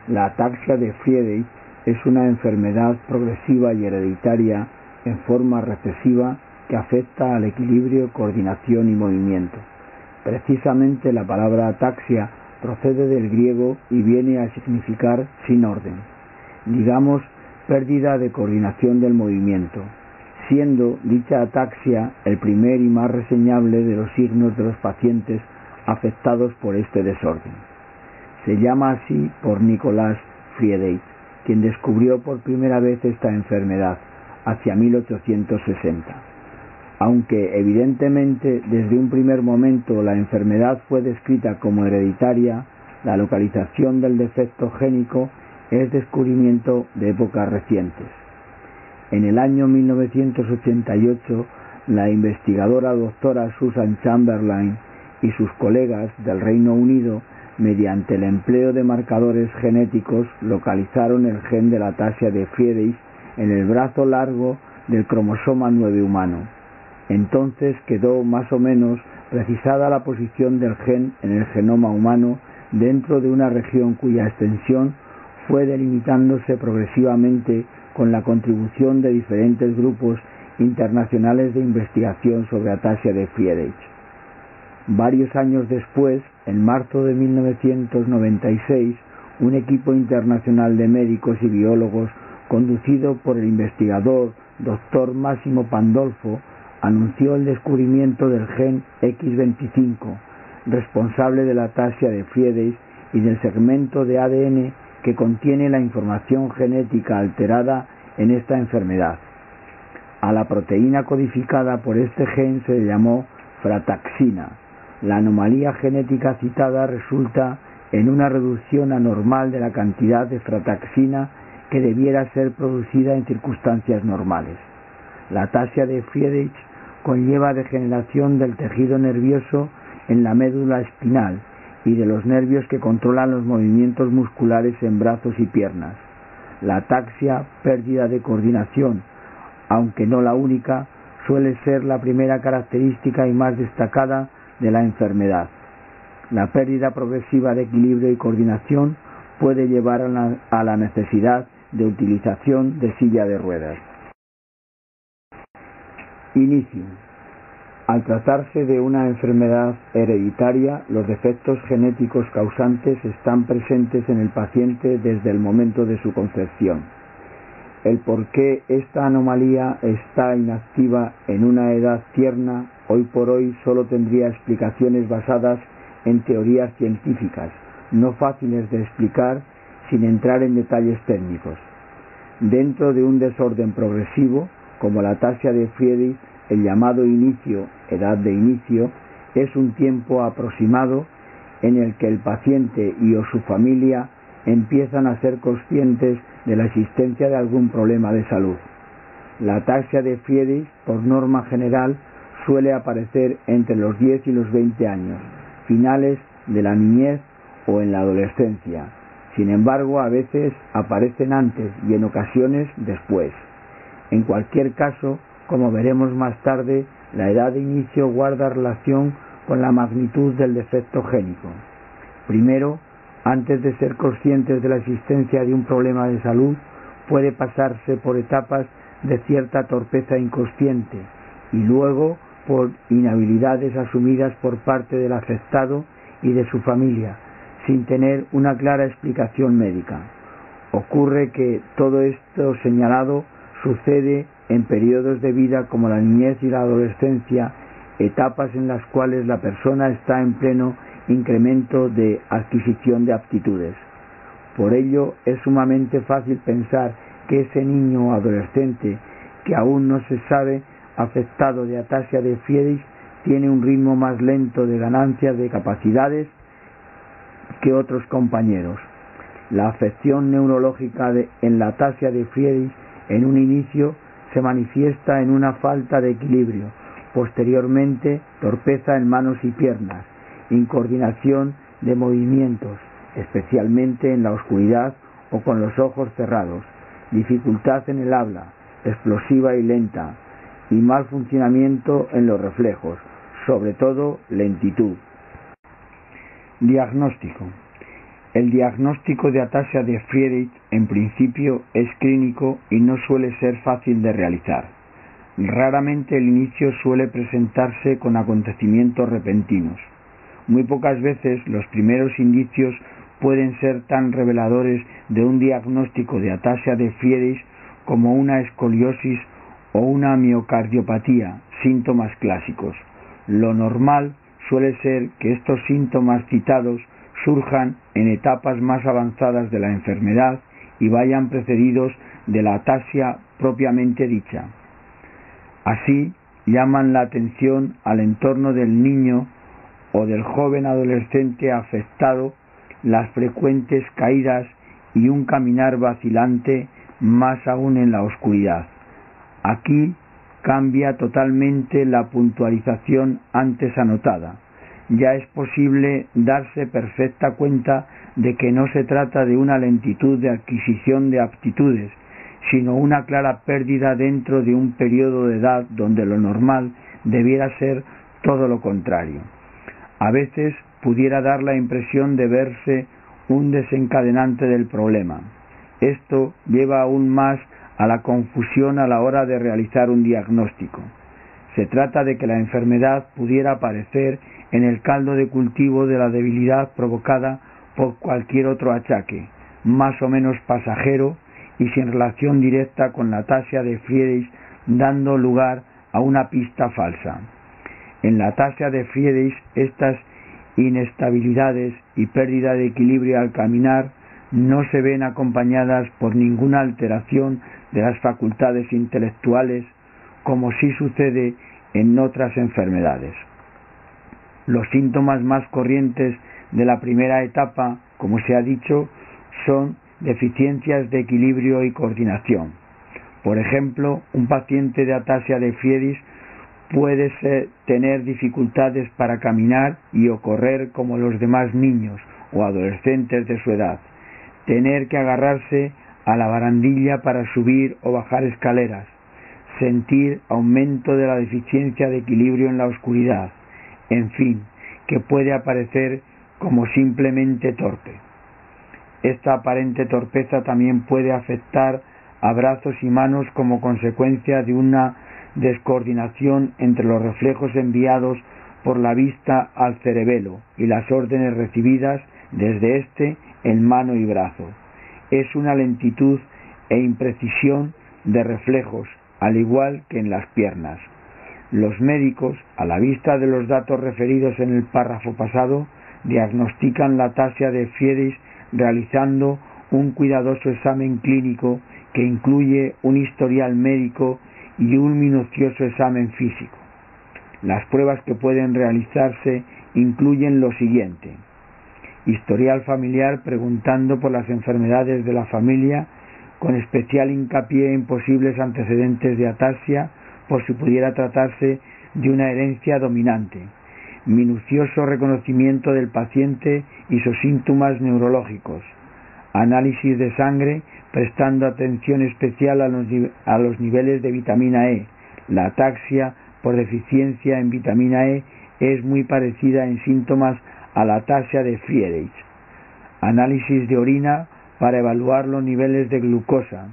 La ataxia de Friedreich es una enfermedad progresiva y hereditaria en forma recesiva que afecta al equilibrio, coordinación y movimiento. Precisamente la palabra ataxia procede del griego y viene a significar sin orden, digamos pérdida de coordinación del movimiento, siendo dicha ataxia el primer y más reseñable de los signos de los pacientes afectados por este desorden. Se llama así por Nicolas Friedreich, quien descubrió por primera vez esta enfermedad hacia 1860. Aunque evidentemente desde un primer momento la enfermedad fue descrita como hereditaria, la localización del defecto génico es descubrimiento de épocas recientes. En el año 1988, la investigadora doctora Susan Chamberlain y sus colegas del Reino Unido, mediante el empleo de marcadores genéticos, localizaron el gen de la ataxia de Friedreich en el brazo largo del cromosoma 9 humano. Entonces quedó más o menos precisada la posición del gen en el genoma humano dentro de una región cuya extensión fue delimitándose progresivamente con la contribución de diferentes grupos internacionales de investigación sobre ataxia de Friedreich. Varios años después, en marzo de 1996, un equipo internacional de médicos y biólogos conducido por el investigador Dr. Massimo Pandolfo anunció el descubrimiento del gen X25, responsable de la ataxia de Friedreich y del segmento de ADN que contiene la información genética alterada en esta enfermedad. A la proteína codificada por este gen se le llamó frataxina. La anomalía genética citada resulta en una reducción anormal de la cantidad de frataxina que debiera ser producida en circunstancias normales. La ataxia de Friedreich conlleva degeneración del tejido nervioso en la médula espinal y de los nervios que controlan los movimientos musculares en brazos y piernas. La ataxia, pérdida de coordinación, aunque no la única, suele ser la primera característica y más destacada de la enfermedad. La pérdida progresiva de equilibrio y coordinación puede llevar a la necesidad de utilización de silla de ruedas. Inicio. Al tratarse de una enfermedad hereditaria, los defectos genéticos causantes están presentes en el paciente desde el momento de su concepción. El por qué esta anomalía está inactiva en una edad tierna, hoy por hoy solo tendría explicaciones basadas en teorías científicas, no fáciles de explicar sin entrar en detalles técnicos. Dentro de un desorden progresivo, como la ataxia de Friedreich, el llamado inicio, edad de inicio, es un tiempo aproximado en el que el paciente y o su familia empiezan a ser conscientes de la existencia de algún problema de salud. La ataxia de Friedreich, por norma general, suele aparecer entre los 10 y los 20 años, finales de la niñez o en la adolescencia. Sin embargo, a veces aparecen antes y en ocasiones después. En cualquier caso, como veremos más tarde, la edad de inicio guarda relación con la magnitud del defecto génico. Primero, antes de ser conscientes de la existencia de un problema de salud, puede pasarse por etapas de cierta torpeza inconsciente y luego por inhabilidades asumidas por parte del afectado y de su familia, sin tener una clara explicación médica. Ocurre que todo esto señalado sucede en periodos de vida como la niñez y la adolescencia, etapas en las cuales la persona está en pleno incremento de adquisición de aptitudes. Por ello, es sumamente fácil pensar que ese niño o adolescente que aún no se sabe afectado de ataxia de Friedreich tiene un ritmo más lento de ganancia de capacidades que otros compañeros. La afección neurológica en la ataxia de Friedreich en un inicio se manifiesta en una falta de equilibrio, posteriormente torpeza en manos y piernas, incoordinación de movimientos, especialmente en la oscuridad o con los ojos cerrados, dificultad en el habla, explosiva y lenta, y mal funcionamiento en los reflejos, sobre todo lentitud. Diagnóstico. El diagnóstico de ataxia de Friedreich en principio es clínico y no suele ser fácil de realizar. Raramente el inicio suele presentarse con acontecimientos repentinos. Muy pocas veces los primeros indicios pueden ser tan reveladores de un diagnóstico de ataxia de Friedreich como una escoliosis o una miocardiopatía, síntomas clásicos. Lo normal suele ser que estos síntomas citados surjan en etapas más avanzadas de la enfermedad y vayan precedidos de la ataxia propiamente dicha. Así, llaman la atención al entorno del niño o del joven adolescente afectado las frecuentes caídas y un caminar vacilante, más aún en la oscuridad. Aquí cambia totalmente la puntualización antes anotada. Ya es posible darse perfecta cuenta de que no se trata de una lentitud de adquisición de aptitudes, sino una clara pérdida dentro de un periodo de edad donde lo normal debiera ser todo lo contrario. A veces pudiera dar la impresión de verse un desencadenante del problema. Esto lleva aún más a la confusión a la hora de realizar un diagnóstico. Se trata de que la enfermedad pudiera aparecer en el caldo de cultivo de la debilidad provocada por cualquier otro achaque, más o menos pasajero y sin relación directa con la ataxia de Friedreich, dando lugar a una pista falsa. En la ataxia de Friedreich, estas inestabilidades y pérdida de equilibrio al caminar no se ven acompañadas por ninguna alteración de las facultades intelectuales, como sí sucede en otras enfermedades. Los síntomas más corrientes de la primera etapa, como se ha dicho, son deficiencias de equilibrio y coordinación. Por ejemplo, un paciente de ataxia de Friedreich puede tener dificultades para caminar y o correr como los demás niños o adolescentes de su edad, tener que agarrarse a la barandilla para subir o bajar escaleras, sentir aumento de la deficiencia de equilibrio en la oscuridad, en fin, que puede aparecer como simplemente torpe. Esta aparente torpeza también puede afectar a brazos y manos como consecuencia de una descoordinación entre los reflejos enviados por la vista al cerebelo y las órdenes recibidas desde éste en mano y brazo. Es una lentitud e imprecisión de reflejos, al igual que en las piernas. Los médicos, a la vista de los datos referidos en el párrafo pasado, diagnostican la ataxia de Friedreich realizando un cuidadoso examen clínico que incluye un historial médico y un minucioso examen físico. Las pruebas que pueden realizarse incluyen lo siguiente: historial familiar preguntando por las enfermedades de la familia, con especial hincapié en posibles antecedentes de ataxia por si pudiera tratarse de una herencia dominante, minucioso reconocimiento del paciente y sus síntomas neurológicos, análisis de sangre prestando atención especial a los niveles de vitamina E. La ataxia por deficiencia en vitamina E es muy parecida en síntomas a la ataxia de Friedreich. Análisis de orina para evaluar los niveles de glucosa.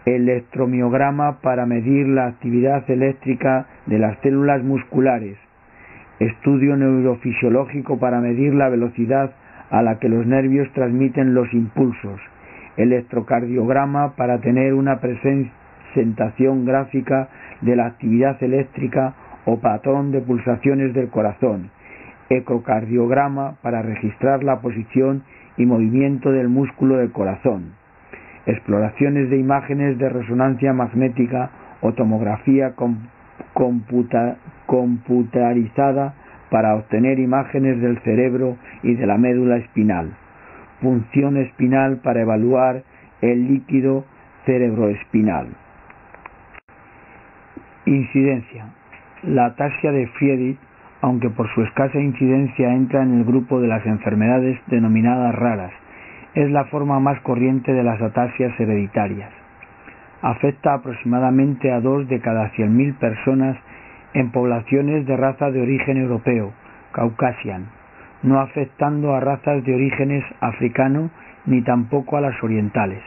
Electromiograma para medir la actividad eléctrica de las células musculares. Estudio neurofisiológico para medir la velocidad a la que los nervios transmiten los impulsos. Electrocardiograma para tener una presentación gráfica de la actividad eléctrica o patrón de pulsaciones del corazón. Ecocardiograma para registrar la posición y movimiento del músculo del corazón. Exploraciones de imágenes de resonancia magnética o tomografía computarizada para obtener imágenes del cerebro y de la médula espinal. Punción espinal para evaluar el líquido cerebroespinal. Incidencia. La ataxia de Friedreich, aunque por su escasa incidencia entra en el grupo de las enfermedades denominadas raras, es la forma más corriente de las ataxias hereditarias. Afecta aproximadamente a 2 de cada 100.000 personas en poblaciones de raza de origen europeo, Caucasian. no afectando a razas de orígenes africano ni tampoco a las orientales.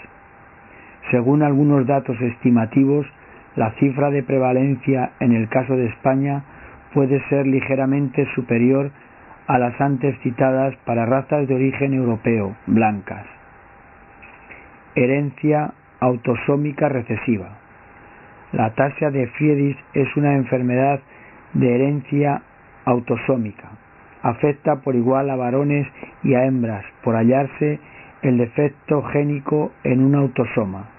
Según algunos datos estimativos, la cifra de prevalencia en el caso de España puede ser ligeramente superior a las antes citadas para razas de origen europeo, blancas. Herencia autosómica recesiva. La ataxia de Friedreich es una enfermedad de herencia autosómica. Afecta por igual a varones y a hembras por hallarse el defecto génico en un autosoma.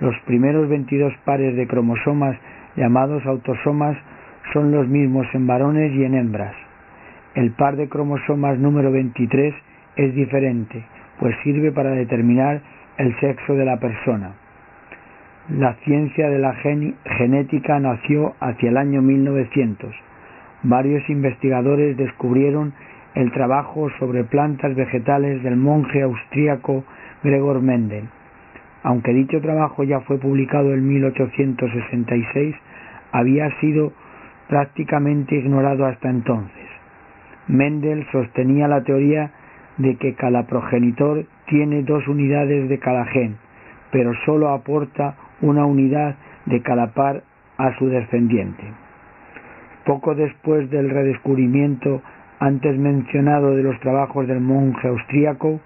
Los primeros 22 pares de cromosomas llamados autosomas son los mismos en varones y en hembras. El par de cromosomas número 23 es diferente, pues sirve para determinar el sexo de la persona. La ciencia de la genética nació hacia el año 1900. Varios investigadores descubrieron el trabajo sobre plantas vegetales del monje austríaco Gregor Mendel. Aunque dicho trabajo ya fue publicado en 1866, había sido prácticamente ignorado hasta entonces. Mendel sostenía la teoría de que cada progenitor tiene 2 unidades de cada gen, pero solo aporta una unidad de cada par a su descendiente. Poco después del redescubrimiento antes mencionado de los trabajos del monje austríaco,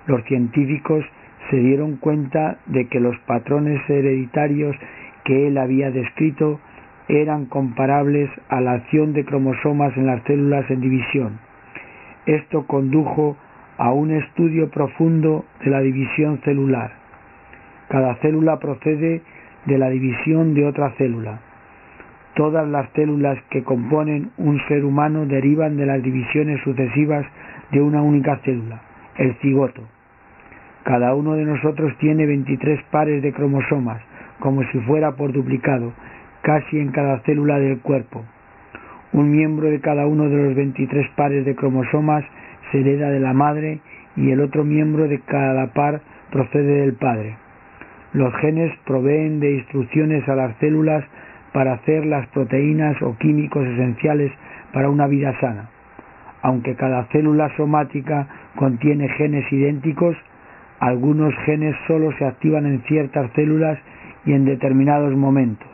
los científicos se dieron cuenta de que los patrones hereditarios que él había descrito eran comparables a la acción de cromosomas en las células en división. Esto condujo a un estudio profundo de la división celular. Cada célula procede de la división de otra célula. Todas las células que componen un ser humano derivan de las divisiones sucesivas de una única célula, el cigoto. Cada uno de nosotros tiene 23 pares de cromosomas, como si fuera por duplicado, casi en cada célula del cuerpo. Un miembro de cada uno de los 23 pares de cromosomas se hereda de la madre y el otro miembro de cada par procede del padre. Los genes proveen de instrucciones a las células para hacer las proteínas o químicos esenciales para una vida sana. Aunque cada célula somática contiene genes idénticos, algunos genes solo se activan en ciertas células y en determinados momentos.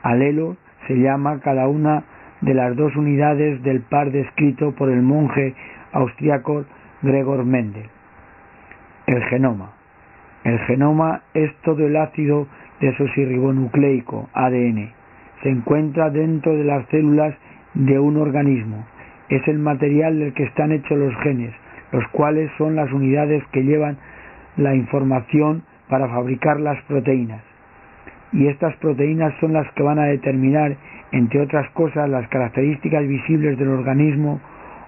Alelo se llama cada una de las 2 unidades del par descrito por el monje austriaco Gregor Mendel. El genoma. El genoma es todo el ácido desoxirribonucleico, ADN. Se encuentra dentro de las células de un organismo. Es el material del que están hechos los genes, los cuales son las unidades que llevan la información para fabricar las proteínas. Y estas proteínas son las que van a determinar, entre otras cosas, las características visibles del organismo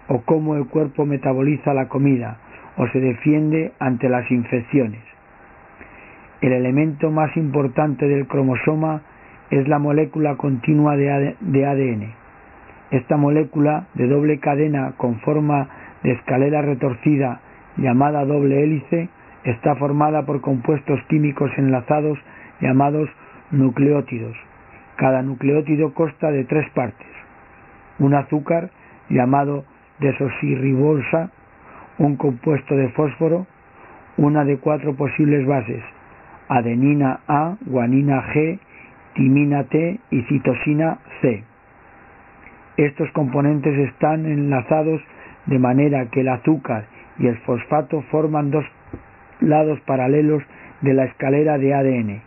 o cómo el cuerpo metaboliza la comida o se defiende ante las infecciones. El elemento más importante del cromosoma es la molécula continua de ADN. Esta molécula de doble cadena con forma de escalera retorcida llamada doble hélice está formada por compuestos químicos enlazados llamados nucleótidos. Cada nucleótido consta de 3 partes: un azúcar llamado desoxirribosa, un compuesto de fósforo, una de 4 posibles bases: adenina A, guanina G, timina T y citosina C. Estos componentes están enlazados de manera que el azúcar y el fosfato forman 2 lados paralelos de la escalera de ADN.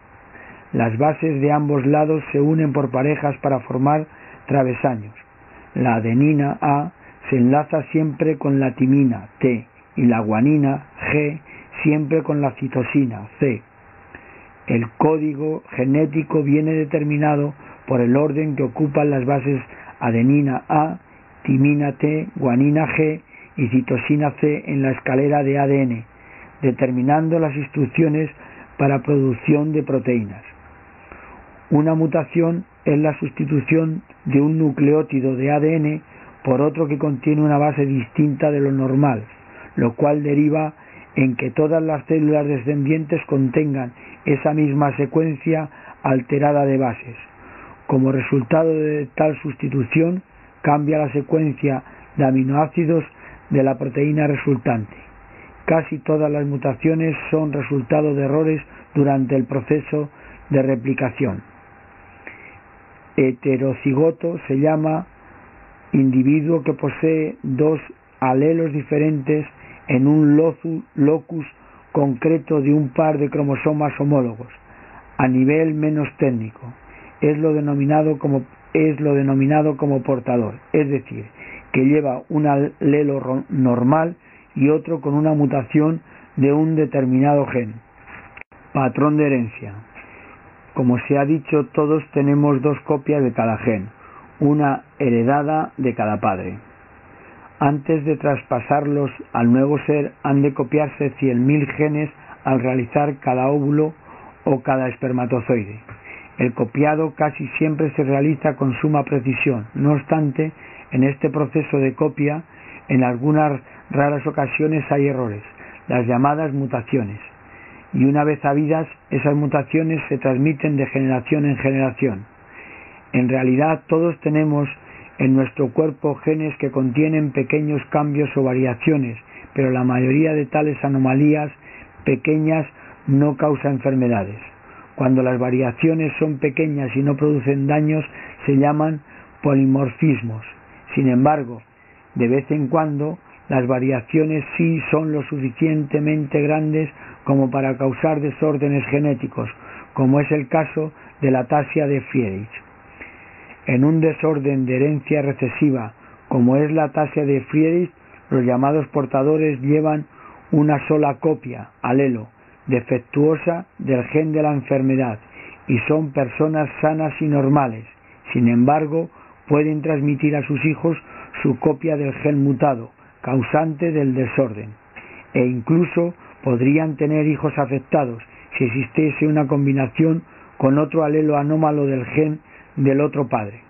Las bases de ambos lados se unen por parejas para formar travesaños. La adenina A se enlaza siempre con la timina T y la guanina G siempre con la citosina C. El código genético viene determinado por el orden que ocupan las bases adenina A, timina T, guanina G y citosina C en la escalera de ADN, determinando las instrucciones para producción de proteínas. Una mutación es la sustitución de un nucleótido de ADN por otro que contiene una base distinta de lo normal, lo cual deriva en que todas las células descendientes contengan esa misma secuencia alterada de bases. Como resultado de tal sustitución, cambia la secuencia de aminoácidos de la proteína resultante. Casi todas las mutaciones son resultado de errores durante el proceso de replicación. Heterocigoto se llama individuo que posee dos alelos diferentes en un locus concreto de un par de cromosomas homólogos. A nivel menos técnico, es lo denominado como portador, es decir, que lleva un alelo normal y otro con una mutación de un determinado gen. Patrón de herencia. Como se ha dicho, todos tenemos dos copias de cada gen, una heredada de cada padre. Antes de traspasarlos al nuevo ser, han de copiarse 100.000 genes al realizar cada óvulo o cada espermatozoide. El copiado casi siempre se realiza con suma precisión. No obstante, en este proceso de copia, en algunas raras ocasiones hay errores, las llamadas mutaciones, y una vez habidas, esas mutaciones se transmiten de generación en generación. En realidad, todos tenemos en nuestro cuerpo genes que contienen pequeños cambios o variaciones, pero la mayoría de tales anomalías pequeñas no causa enfermedades. Cuando las variaciones son pequeñas y no producen daños, se llaman polimorfismos. Sin embargo, de vez en cuando, las variaciones sí son lo suficientemente grandes como para causar desórdenes genéticos, como es el caso de la ataxia de Friedreich. En un desorden de herencia recesiva, como es la ataxia de Friedreich, los llamados portadores llevan una sola copia, alelo, defectuosa del gen de la enfermedad y son personas sanas y normales. Sin embargo, pueden transmitir a sus hijos su copia del gen mutado, causante del desorden, e incluso podrían tener hijos afectados si existiese una combinación con otro alelo anómalo del gen del otro padre.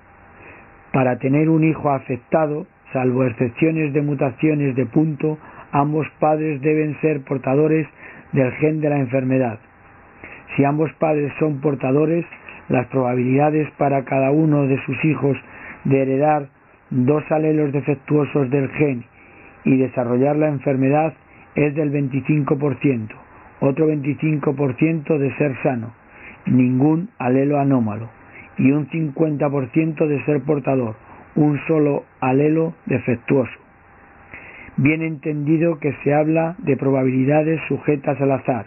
Para tener un hijo afectado, salvo excepciones de mutaciones de punto, ambos padres deben ser portadores del gen de la enfermedad. Si ambos padres son portadores, las probabilidades para cada uno de sus hijos de heredar dos alelos defectuosos del gen y desarrollar la enfermedad es del 25%, otro 25% de ser sano, ningún alelo anómalo, y un 50% de ser portador, un solo alelo defectuoso. Bien entendido que se habla de probabilidades sujetas al azar.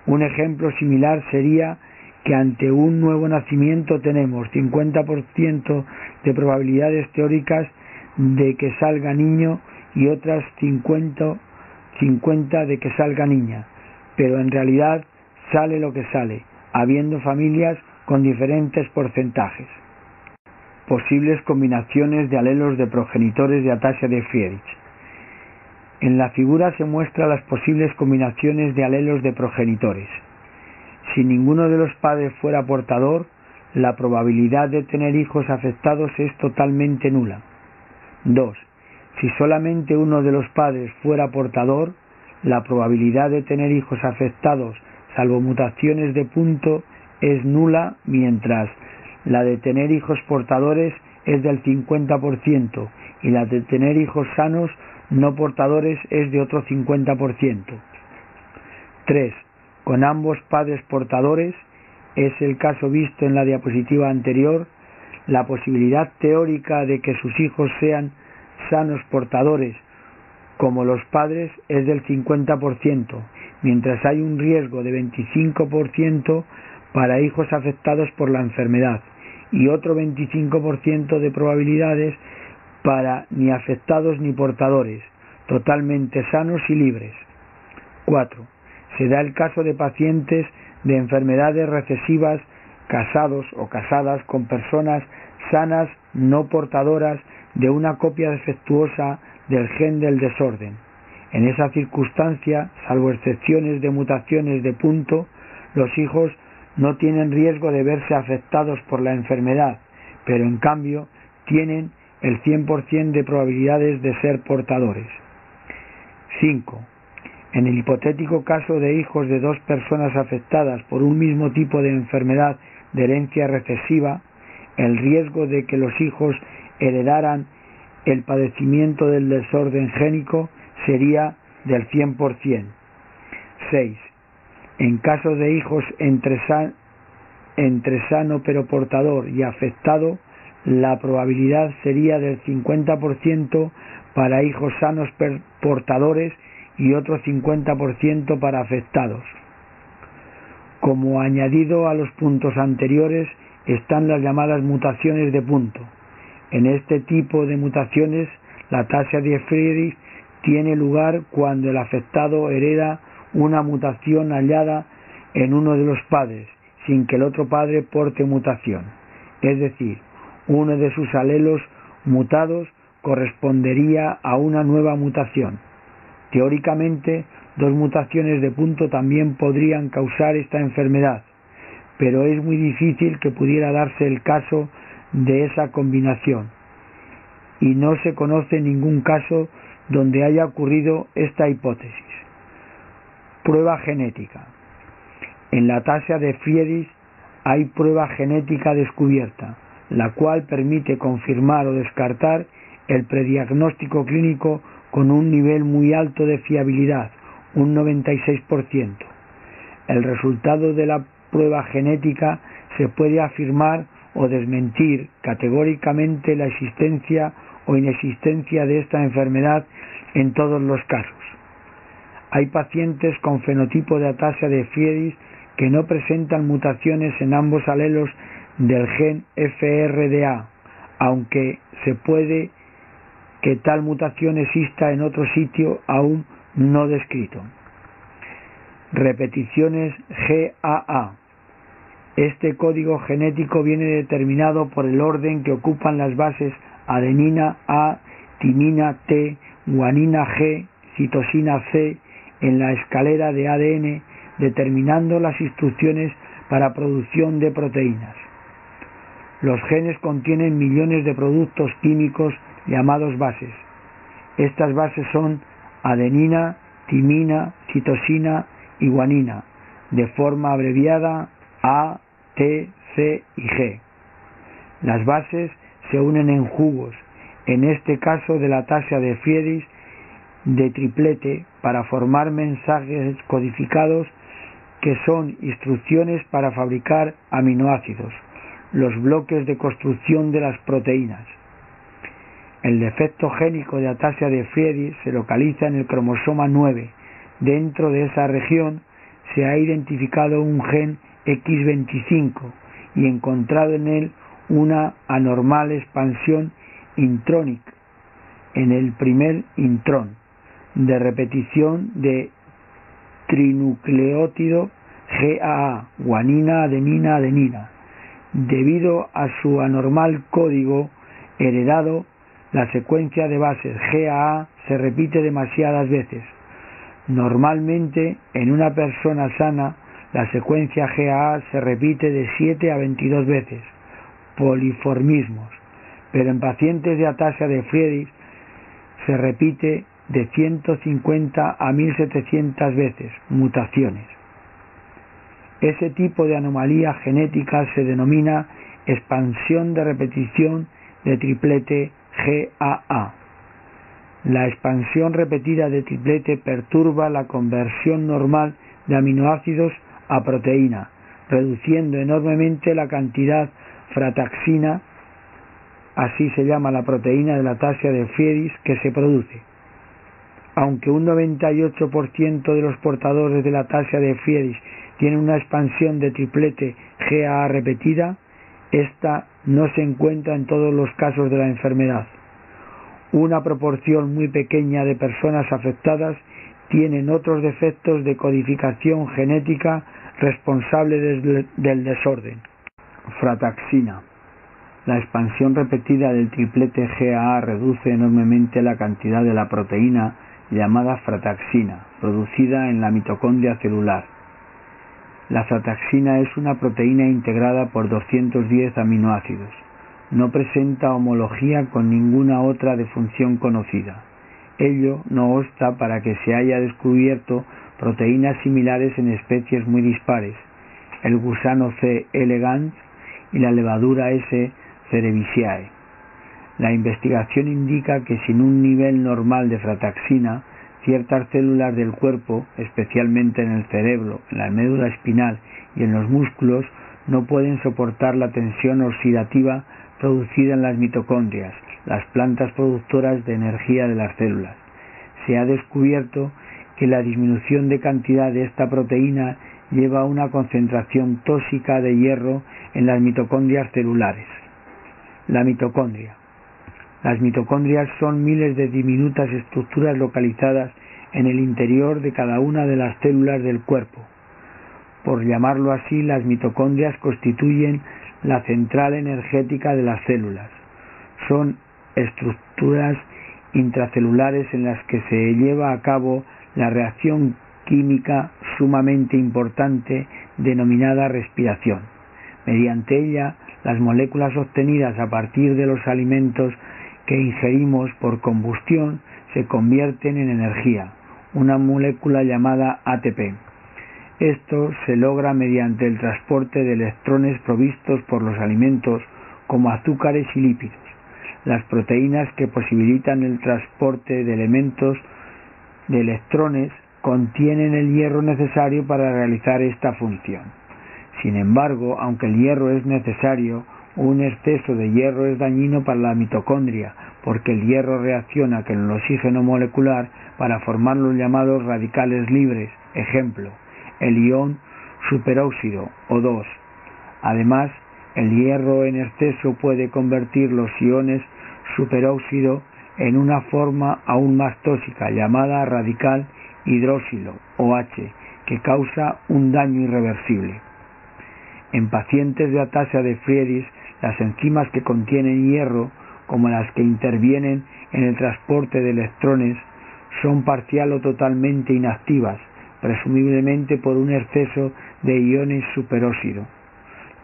Un ejemplo similar sería que ante un nuevo nacimiento tenemos 50% de probabilidades teóricas de que salga niño y otras 50 de que salga niña, pero en realidad sale lo que sale, habiendo familias con diferentes porcentajes. Posibles combinaciones de alelos de progenitores de ataxia de Friedreich. En la figura se muestran las posibles combinaciones de alelos de progenitores. Si ninguno de los padres fuera portador, la probabilidad de tener hijos afectados es totalmente nula. 2. Si solamente uno de los padres fuera portador, la probabilidad de tener hijos afectados, salvo mutaciones de punto, es nula, mientras la de tener hijos portadores es del 50% y la de tener hijos sanos no portadores es de otro 50%. 3. Con ambos padres portadores, es el caso visto en la diapositiva anterior, la posibilidad teórica de que sus hijos sean sanos portadores como los padres es del 50%, mientras hay un riesgo de 25% para hijos afectados por la enfermedad y otro 25% de probabilidades para ni afectados ni portadores, totalmente sanos y libres. 4. Se da el caso de pacientes de enfermedades recesivas casados o casadas con personas sanas no portadoras de una copia defectuosa del gen del desorden. En esa circunstancia, salvo excepciones de mutaciones de punto, los hijos no tienen riesgo de verse afectados por la enfermedad, pero en cambio tienen el 100% de probabilidades de ser portadores. 5. En el hipotético caso de hijos de dos personas afectadas por un mismo tipo de enfermedad de herencia recesiva, el riesgo de que los hijos heredaran el padecimiento del desorden génico sería del 100%. 6. En caso de hijos entre sano pero portador y afectado, la probabilidad sería del 50% para hijos sanos portadores y otro 50% para afectados. Como añadido a los puntos anteriores están las llamadas mutaciones de punto. En este tipo de mutaciones, la tasa de Friedreich tiene lugar cuando el afectado hereda una mutación hallada en uno de los padres, sin que el otro padre porte mutación. Es decir, uno de sus alelos mutados correspondería a una nueva mutación. Teóricamente, 2 mutaciones de punto también podrían causar esta enfermedad, pero es muy difícil que pudiera darse el caso de esa combinación, y no se conoce ningún caso donde haya ocurrido esta hipótesis. Prueba genética. En la tasa de Friedreich hay prueba genética descubierta, la cual permite confirmar o descartar el prediagnóstico clínico con un nivel muy alto de fiabilidad, un 96%. El resultado de la prueba genética se puede afirmar o desmentir categóricamente la existencia o inexistencia de esta enfermedad en todos los casos. Hay pacientes con fenotipo de ataxia de Friedreich que no presentan mutaciones en ambos alelos del gen FRDA, aunque se puede que tal mutación exista en otro sitio aún no descrito. Repeticiones GAA. Este código genético viene determinado por el orden que ocupan las bases adenina A, timina T, guanina G, citosina C en la escalera de ADN, determinando las instrucciones para producción de proteínas. Los genes contienen millones de productos químicos llamados bases. Estas bases son adenina, timina, citosina y guanina, de forma abreviada A, T, C y G. Las bases se unen en jugos, en este caso de la tasa de Friedreich de triplete, para formar mensajes codificados que son instrucciones para fabricar aminoácidos, los bloques de construcción de las proteínas. El defecto génico de ataxia de Friedreich se localiza en el cromosoma 9. Dentro de esa región se ha identificado un gen X25 y encontrado en él una anormal expansión intrónica en el primer intrón de repetición de trinucleótido GAA, guanina, adenina, adenina. Debido a su anormal código heredado, la secuencia de bases GAA se repite demasiadas veces. Normalmente, en una persona sana, la secuencia GAA se repite de 7 a 22 veces, poliformismos, pero en pacientes de ataxia de Friedreich se repite de 150 a 1700 veces, mutaciones. Ese tipo de anomalía genética se denomina expansión de repetición de triplete GAA. La expansión repetida de triplete perturba la conversión normal de aminoácidos a proteína, reduciendo enormemente la cantidad frataxina, así se llama la proteína de la ataxia de Friedreich, que se produce. Aunque un 98% de los portadores de la ataxia de Friedreich tienen una expansión de triplete GAA repetida, esta no se encuentra en todos los casos de la enfermedad. Una proporción muy pequeña de personas afectadas tienen otros defectos de codificación genética responsables del desorden. Frataxina. La expansión repetida del triplete GAA reduce enormemente la cantidad de la proteína llamada frataxina, producida en la mitocondria celular. La frataxina es una proteína integrada por 210 aminoácidos. No presenta homología con ninguna otra de función conocida. Ello no obsta para que se haya descubierto proteínas similares en especies muy dispares, el gusano C. elegans y la levadura S. cerevisiae. La investigación indica que sin un nivel normal de frataxina, ciertas células del cuerpo, especialmente en el cerebro, en la médula espinal y en los músculos, no pueden soportar la tensión oxidativa producida en las mitocondrias, las plantas productoras de energía de las células. Se ha descubierto que la disminución de cantidad de esta proteína lleva a una concentración tóxica de hierro en las mitocondrias celulares. La mitocondria. Las mitocondrias son miles de diminutas estructuras localizadas en el interior de cada una de las células del cuerpo. Por llamarlo así, las mitocondrias constituyen la central energética de las células. Son estructuras intracelulares en las que se lleva a cabo la reacción química sumamente importante denominada respiración. Mediante ella, las moléculas obtenidas a partir de los alimentos que ingerimos por combustión se convierten en energía, una molécula llamada ATP. Esto se logra mediante el transporte de electrones provistos por los alimentos como azúcares y lípidos. Las proteínas que posibilitan el transporte de elementos de electrones contienen el hierro necesario para realizar esta función. Sin embargo, aunque el hierro es necesario, un exceso de hierro es dañino para la mitocondria, porque el hierro reacciona con el oxígeno molecular para formar los llamados radicales libres, ejemplo, el ion superóxido O2. Además, el hierro en exceso puede convertir los iones superóxido en una forma aún más tóxica llamada radical hidroxilo OH, que causa un daño irreversible. En pacientes de ataxia de Friedreich, las enzimas que contienen hierro, como las que intervienen en el transporte de electrones, son parcial o totalmente inactivas, presumiblemente por un exceso de iones superóxido.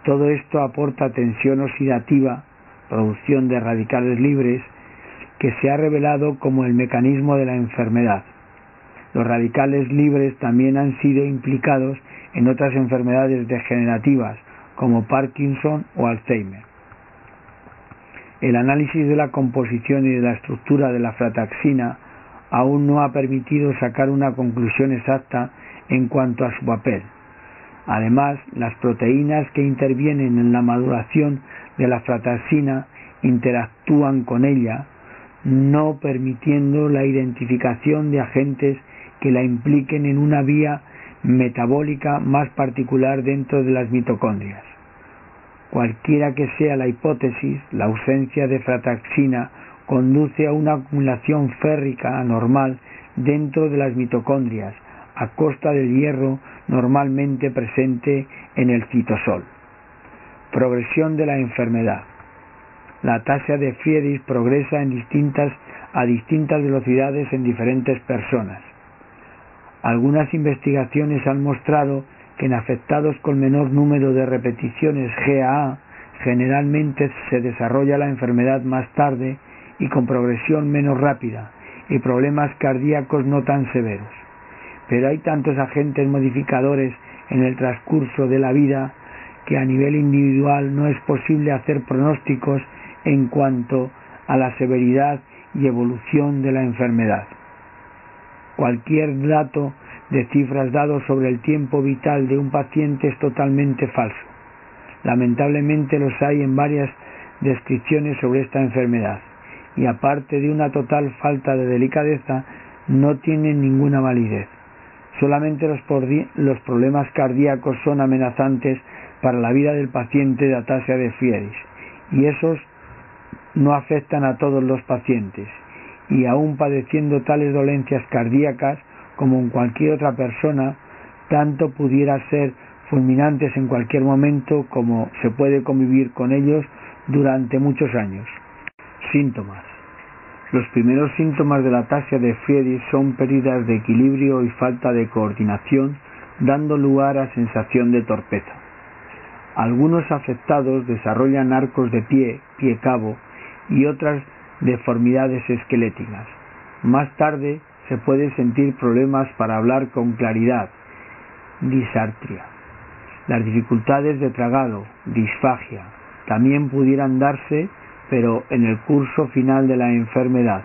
Todo esto aporta tensión oxidativa, producción de radicales libres, que se ha revelado como el mecanismo de la enfermedad. Los radicales libres también han sido implicados en otras enfermedades degenerativas, como Parkinson o Alzheimer. El análisis de la composición y de la estructura de la frataxina aún no ha permitido sacar una conclusión exacta en cuanto a su papel. Además, las proteínas que intervienen en la maduración de la frataxina interactúan con ella, no permitiendo la identificación de agentes que la impliquen en una vía metabólica más particular dentro de las mitocondrias. Cualquiera que sea la hipótesis, la ausencia de frataxina conduce a una acumulación férrica anormal dentro de las mitocondrias, a costa del hierro normalmente presente en el citosol. Progresión de la enfermedad. La ataxia de Friedreich progresa a distintas velocidades en diferentes personas. Algunas investigaciones han mostrado que en afectados con menor número de repeticiones GAA generalmente se desarrolla la enfermedad más tarde y con progresión menos rápida y problemas cardíacos no tan severos. Pero hay tantos agentes modificadores en el transcurso de la vida que a nivel individual no es posible hacer pronósticos en cuanto a la severidad y evolución de la enfermedad. Cualquier dato de cifras dado sobre el tiempo vital de un paciente es totalmente falso. Lamentablemente los hay en varias descripciones sobre esta enfermedad, y aparte de una total falta de delicadeza, no tienen ninguna validez. Solamente los problemas cardíacos son amenazantes para la vida del paciente de ataxia de Friedreich, y esos no afectan a todos los pacientes, y aún padeciendo tales dolencias cardíacas como en cualquier otra persona, tanto pudiera ser fulminantes en cualquier momento como se puede convivir con ellos durante muchos años. Síntomas. Los primeros síntomas de la ataxia de Friedreich son pérdidas de equilibrio y falta de coordinación, dando lugar a sensación de torpeza. Algunos afectados desarrollan arcos de pie cabo y otras deformidades esqueléticas. Más tarde se puede sentir problemas para hablar con claridad, disartria. Las dificultades de tragado, disfagia, también pudieran darse pero en el curso final de la enfermedad.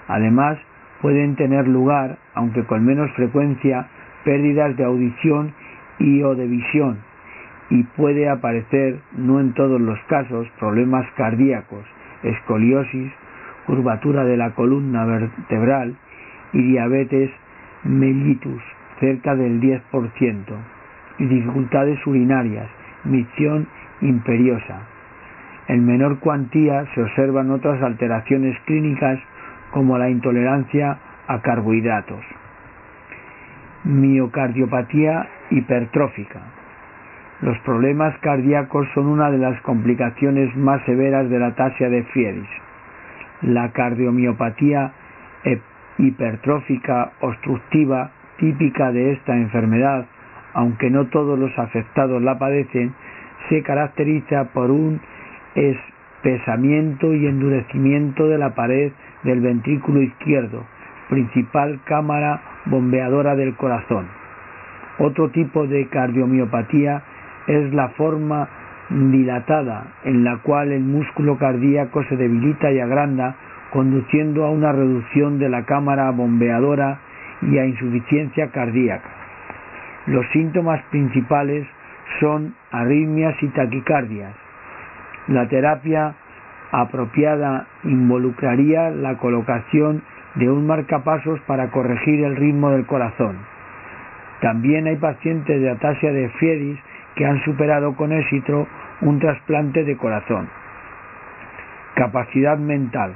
Además, pueden tener lugar, aunque con menos frecuencia, pérdidas de audición y o de visión, y puede aparecer, no en todos los casos, problemas cardíacos, escoliosis, curvatura de la columna vertebral y diabetes mellitus, cerca del 10%, y dificultades urinarias, micción imperiosa. En menor cuantía se observan otras alteraciones clínicas como la intolerancia a carbohidratos. Miocardiopatía hipertrófica. Los problemas cardíacos son una de las complicaciones más severas de la ataxia de Friedrich. La cardiomiopatía hipertrófica obstructiva, típica de esta enfermedad, aunque no todos los afectados la padecen, se caracteriza por un espesamiento y endurecimiento de la pared del ventrículo izquierdo, principal cámara bombeadora del corazón. Otro tipo de cardiomiopatía es la forma dilatada, en la cual el músculo cardíaco se debilita y agranda, conduciendo a una reducción de la cámara bombeadora y a insuficiencia cardíaca. Los síntomas principales son arritmias y taquicardias. La terapia apropiada involucraría la colocación de un marcapasos para corregir el ritmo del corazón. También hay pacientes de ataxia de Friedrich que han superado con éxito un trasplante de corazón. Capacidad mental.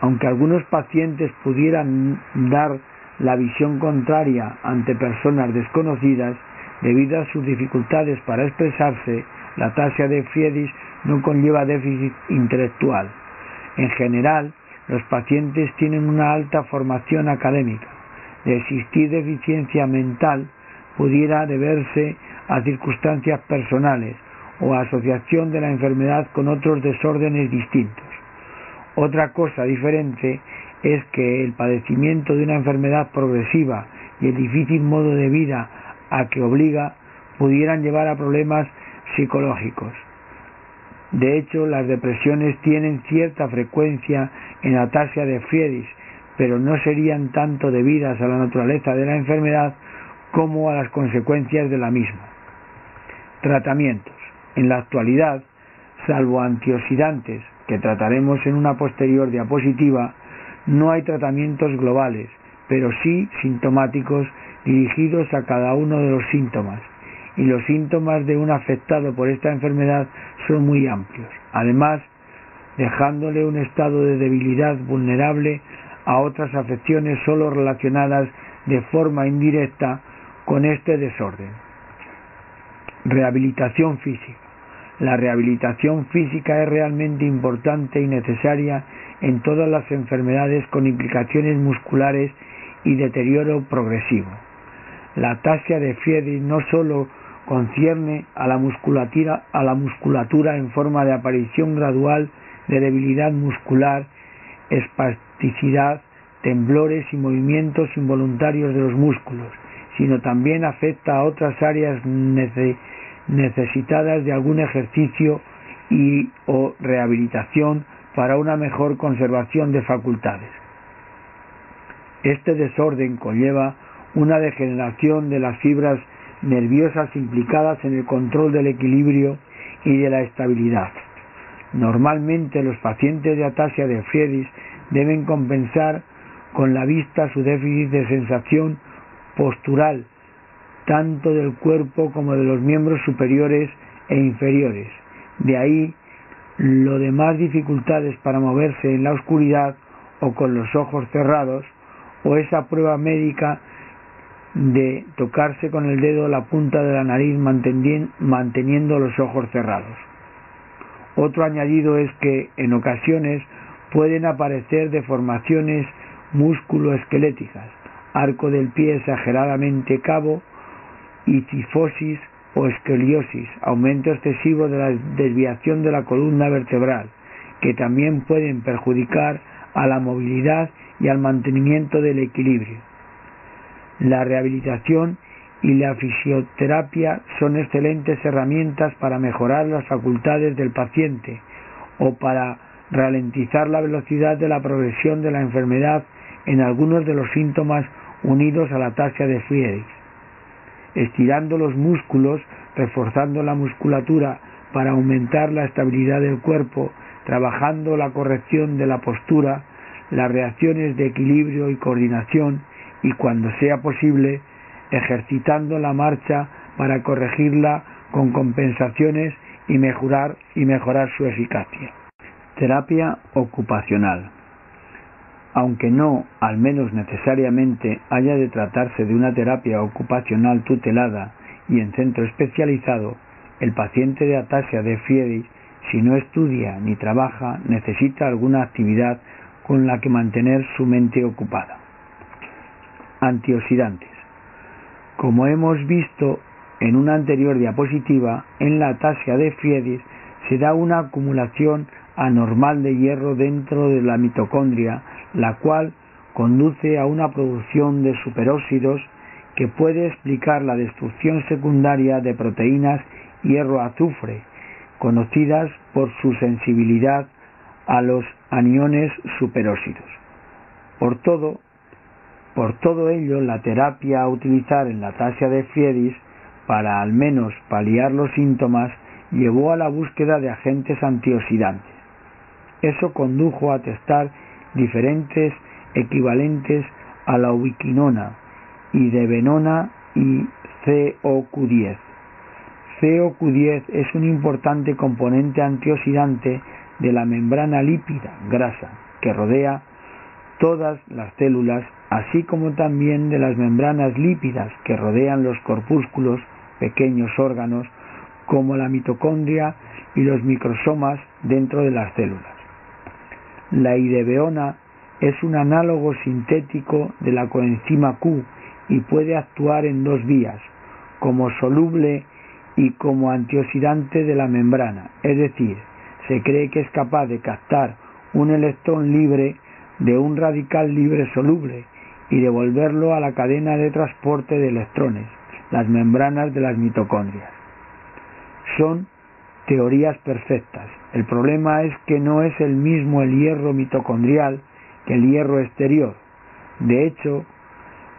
Aunque algunos pacientes pudieran dar la visión contraria ante personas desconocidas, debido a sus dificultades para expresarse, la ataxia de Friedrich no conlleva déficit intelectual. En general, los pacientes tienen una alta formación académica. De existir deficiencia mental, pudiera deberse a circunstancias personales o a asociación de la enfermedad con otros desórdenes distintos. Otra cosa diferente es que el padecimiento de una enfermedad progresiva y el difícil modo de vida a que obliga pudieran llevar a problemas psicológicos. De hecho, las depresiones tienen cierta frecuencia en la ataxia de Friedrich, pero no serían tanto debidas a la naturaleza de la enfermedad como a las consecuencias de la misma. Tratamientos. En la actualidad, salvo antioxidantes, que trataremos en una posterior diapositiva, no hay tratamientos globales, pero sí sintomáticos dirigidos a cada uno de los síntomas, y los síntomas de un afectado por esta enfermedad son muy amplios, además dejándole un estado de debilidad vulnerable a otras afecciones solo relacionadas de forma indirecta con este desorden. Rehabilitación física. La rehabilitación física es realmente importante y necesaria en todas las enfermedades con implicaciones musculares y deterioro progresivo. La ataxia de Friedrich no solo concierne a la musculatura en forma de aparición gradual de debilidad muscular, espasticidad, temblores y movimientos involuntarios de los músculos, sino también afecta a otras áreas necesitadas de algún ejercicio y o rehabilitación para una mejor conservación de facultades. Este desorden conlleva una degeneración de las fibras nerviosas implicadas en el control del equilibrio y de la estabilidad. Normalmente los pacientes de ataxia de Friedrich deben compensar con la vista su déficit de sensación postural, tanto del cuerpo como de los miembros superiores e inferiores. De ahí lo demás dificultades para moverse en la oscuridad o con los ojos cerrados, o esa prueba médica de tocarse con el dedo la punta de la nariz manteniendo los ojos cerrados. Otro añadido es que en ocasiones pueden aparecer deformaciones musculoesqueléticas, arco del pie exageradamente cabo y cifosis o escoliosis, aumento excesivo de la desviación de la columna vertebral, que también pueden perjudicar a la movilidad y al mantenimiento del equilibrio. La rehabilitación y la fisioterapia son excelentes herramientas para mejorar las facultades del paciente o para ralentizar la velocidad de la progresión de la enfermedad en algunos de los síntomas unidos a la ataxia de Friedreich, estirando los músculos, reforzando la musculatura para aumentar la estabilidad del cuerpo, trabajando la corrección de la postura, las reacciones de equilibrio y coordinación y, cuando sea posible, ejercitando la marcha para corregirla con compensaciones y mejorar su eficacia. Terapia ocupacional. Aunque no, al menos necesariamente, haya de tratarse de una terapia ocupacional tutelada y en centro especializado, el paciente de ataxia de Friedreich, si no estudia ni trabaja, necesita alguna actividad con la que mantener su mente ocupada. Antioxidantes. Como hemos visto en una anterior diapositiva, en la ataxia de Friedreich se da una acumulación anormal de hierro dentro de la mitocondria, la cual conduce a una producción de superóxidos que puede explicar la destrucción secundaria de proteínas hierro-azufre, conocidas por su sensibilidad a los aniones superóxidos. Por todo ello, la terapia a utilizar en la ataxia de Friedreich para al menos paliar los síntomas llevó a la búsqueda de agentes antioxidantes. Eso condujo a testar diferentes equivalentes a la ubiquinona, idebenona y CoQ10. CoQ10 es un importante componente antioxidante de la membrana lípida grasa que rodea todas las células, así como también de las membranas lípidas que rodean los corpúsculos, pequeños órganos, como la mitocondria y los microsomas dentro de las células. La idebenona es un análogo sintético de la coenzima Q y puede actuar en dos vías, como soluble y como antioxidante de la membrana, es decir, se cree que es capaz de captar un electrón libre de un radical libre soluble y devolverlo a la cadena de transporte de electrones, las membranas de las mitocondrias. Son teorías perfectas. El problema es que no es el mismo el hierro mitocondrial que el hierro exterior. De hecho,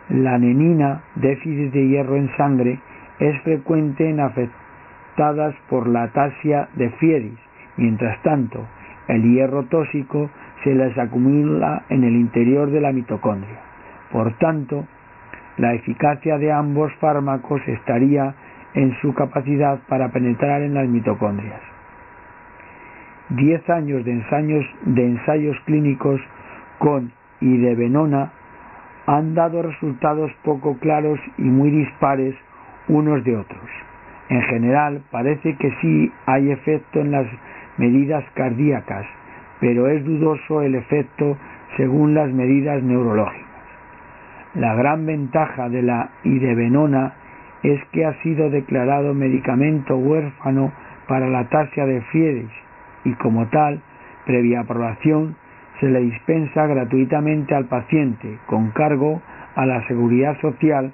la anemia, déficit de hierro en sangre, es frecuente en afectadas por la ataxia de Friedreich. Mientras tanto, el hierro tóxico se les acumula en el interior de la mitocondria. Por tanto, la eficacia de ambos fármacos estaría en su capacidad para penetrar en las mitocondrias. 10 años de ensayos clínicos con idebenona han dado resultados poco claros y muy dispares unos de otros. En general, parece que sí hay efecto en las medidas cardíacas, pero es dudoso el efecto según las medidas neurológicas. La gran ventaja de la idebenona es que ha sido declarado medicamento huérfano para la ataxia de Friedreich y, como tal, previa aprobación, se le dispensa gratuitamente al paciente con cargo a la Seguridad Social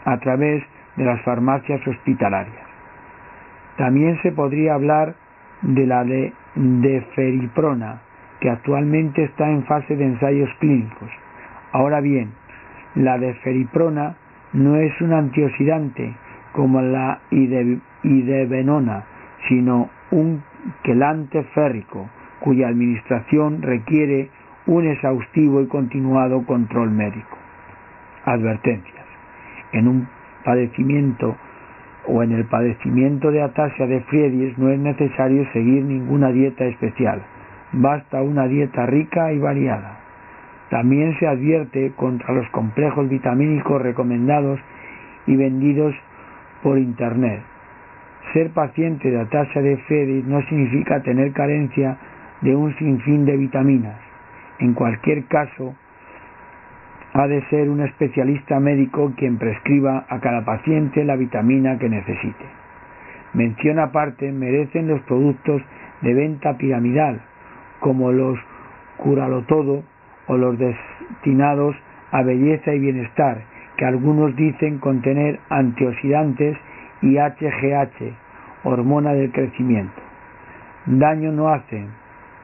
a través de las farmacias hospitalarias. También se podría hablar de la deferiprona, que actualmente está en fase de ensayos clínicos. Ahora bien, la deferiprona no es un antioxidante como la idebenona, sino un quelante férrico, cuya administración requiere un exhaustivo y continuado control médico. Advertencias. En el padecimiento de ataxia de Friedreich no es necesario seguir ninguna dieta especial, basta una dieta rica y variada. También se advierte contra los complejos vitamínicos recomendados y vendidos por Internet. Ser paciente de ataxia de Friedreich no significa tener carencia de un sinfín de vitaminas. En cualquier caso, ha de ser un especialista médico quien prescriba a cada paciente la vitamina que necesite. Mención aparte merecen los productos de venta piramidal, como los Curalotodo o los destinados a belleza y bienestar, que algunos dicen contener antioxidantes y HGH, hormona del crecimiento. Daño no hacen,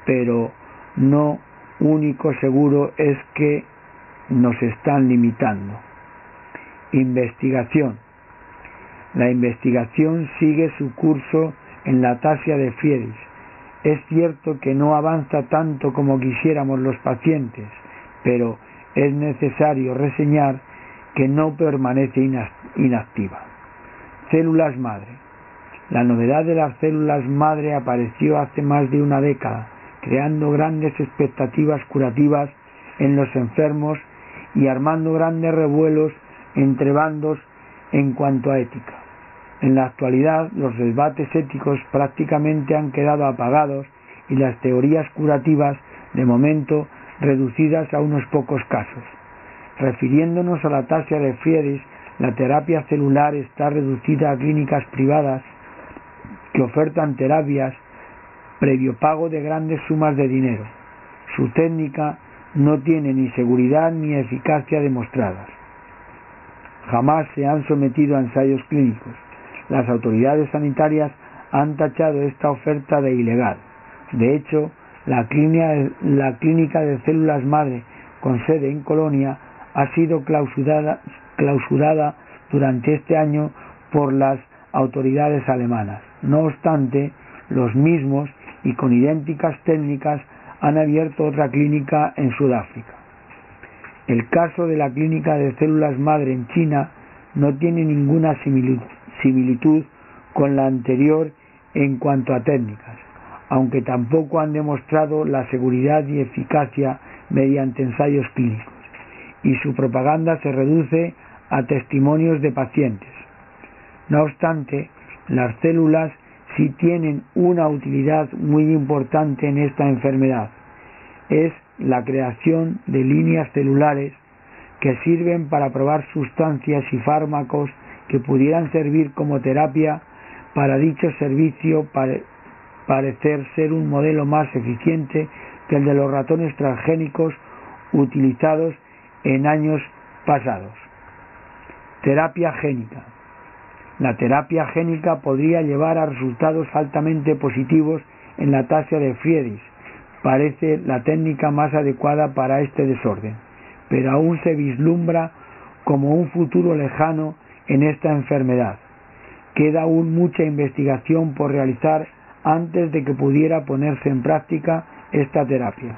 pero no único seguro es que nos están limitando. Investigación. La investigación sigue su curso en la ataxia de Friedrich. Es cierto que no avanza tanto como quisiéramos los pacientes, pero es necesario reseñar que no permanece inactiva. Células madre. La novedad de las células madre apareció hace más de una década, creando grandes expectativas curativas en los enfermos y armando grandes revuelos entre bandos en cuanto a ética. En la actualidad, los debates éticos prácticamente han quedado apagados y las teorías curativas, de momento, reducidas a unos pocos casos. Refiriéndonos a la ataxia de Friedrich, la terapia celular está reducida a clínicas privadas que ofertan terapias previo pago de grandes sumas de dinero. Su técnica no tiene ni seguridad ni eficacia demostradas. Jamás se han sometido a ensayos clínicos. Las autoridades sanitarias han tachado esta oferta de ilegal. De hecho, la clínica de células madre con sede en Colonia ha sido clausurada durante este año por las autoridades alemanas. No obstante, los mismos y con idénticas técnicas han abierto otra clínica en Sudáfrica. El caso de la clínica de células madre en China no tiene ninguna similitud con la anterior en cuanto a técnicas, aunque tampoco han demostrado la seguridad y eficacia mediante ensayos clínicos, y su propaganda se reduce a testimonios de pacientes. No obstante, las células sí tienen una utilidad muy importante en esta enfermedad. Es la creación de líneas celulares que sirven para probar sustancias y fármacos que pudieran servir como terapia para dicho servicio, parecer ser un modelo más eficiente que el de los ratones transgénicos utilizados en años pasados. Terapia génica. La terapia génica podría llevar a resultados altamente positivos en la ataxia de Friedrich. Parece la técnica más adecuada para este desorden, pero aún se vislumbra como un futuro lejano en esta enfermedad. Queda aún mucha investigación por realizar antes de que pudiera ponerse en práctica esta terapia.